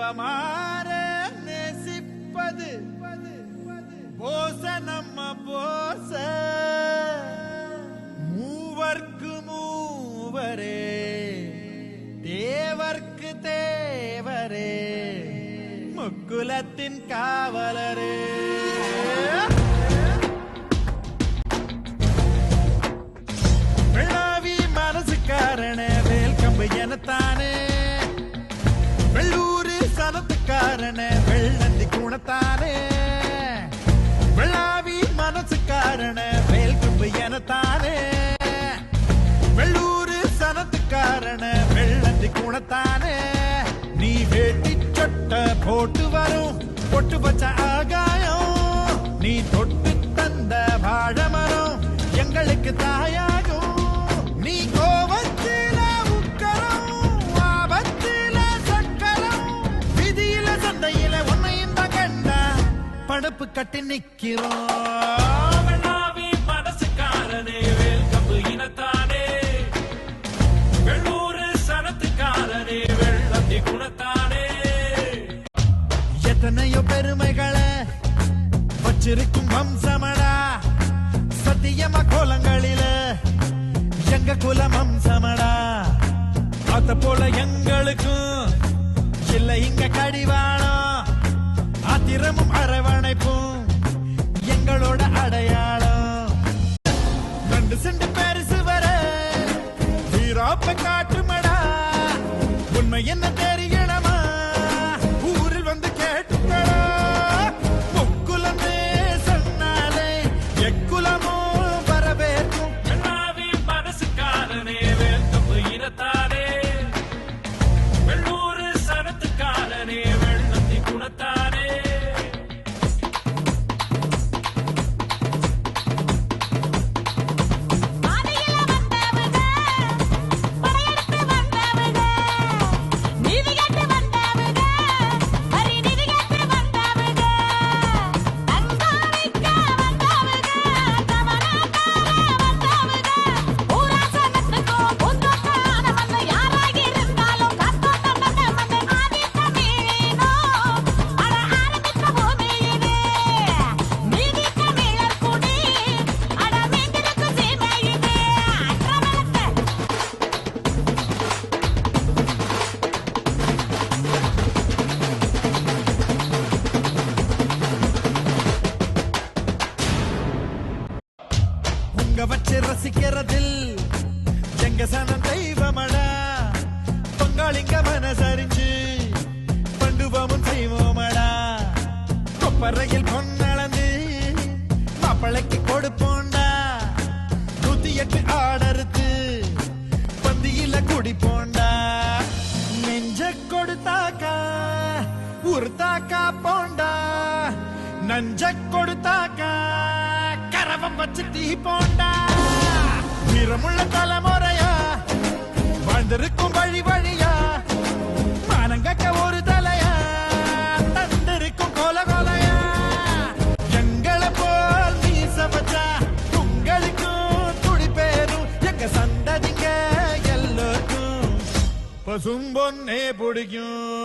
தெய்வமாற நேசிப்பது போச நம்ம போச மூவர்க்கு மூவரே தேவர்க்கு தேவரே முக்குலத்தின் காவலரே வெள்ளாவி மனசுக்காரன வேல் கம்பு எனத்தானே வெள்ளூரு சனத்துக்காரன வெள்ளந்தி குணத்தானே வெள்ளாவி மனசுக்காரன வேல் கம்பு எனத்தானே வெள்ளூரு சனத்துக்காரன வெள்ளந்தி குணத்தானே நீ வேட்டி சொட்ட போட்டு வரும் பொட்டு பச்ச ஆகாயம் நீ தொட்டு தந்த வாழமரம் எங்களுக்கு தாயாகும் நீ கோபத்தில உக்கரம் ஆபத்தில சக்கரம் விதியில சந்தையில உன்னையும் தான் கண்டா படுப்பு கட்டி நிக்கிறோம் வெள்ளாவி மனசுக்காரனே வேல் கம்பு இனத்தானே வெள்ளூரு சனத்துக்காரனே வெள்ளந்தி குணத்தானே எத்தனையோ பெருமைகளை வச்சிருக்கும் வம்சமடா சத்தியமா கோலங்களில எங்க குலம் வம்சமடா அத போல எங்களுக்கும் இல்ல இங்க கடிவாளம் ஆத்திரமும் அரவணைப்பும் எங்களோட அடையாளம் ரெண்டு செண்டு பெருசு வர வீராப்ப காட்டுமடா உண்மை என்ன தெரியணுமா ஊரில் வந்து கேட்டுக்கடா முக்குலமே சொன்னாலே எக்குலமோ வரவேற்கும் வெள்ளாவி மனசுக்காரனே வேல் கம்பு இனத்தானே வெள்ளூரு சனத்துக்காரனே வெள்ளந்தி குணத்தானே உங்க வச்சு ரசிக்கிறதில் எங்க சனம் தெய்வமடா பொங்காளிங்க மனசறிஞ்சு பண்டுவமும் செய்வோமடா கொப்பரையில் பொன்னளந்து மாப்பிளைக்கு கொடுப்போண்டா 108 ஆடறுத்து பந்தியில குடிப்போண்டா நெஞ்ச கொடுத்தாக்கா உருத்தாக்கா போண்டா நஞ்ச கொடுத்தாக்கா கரவம் வச்சு தீ போண்டா வீரமுள்ள தலைமுறையா வாழ்ந்திருக்கும் வழி வழியா மானங்கக்க ஒரு தலையா தந்திருக்கும் கோல கோலையா எங்களை போல் மீச வச்சா உங்களுக்கும் துடி பேரும் எங்க சந்ததிங்க எல்லோருக்கும் பசும்பொன்னே பிடிக்கும்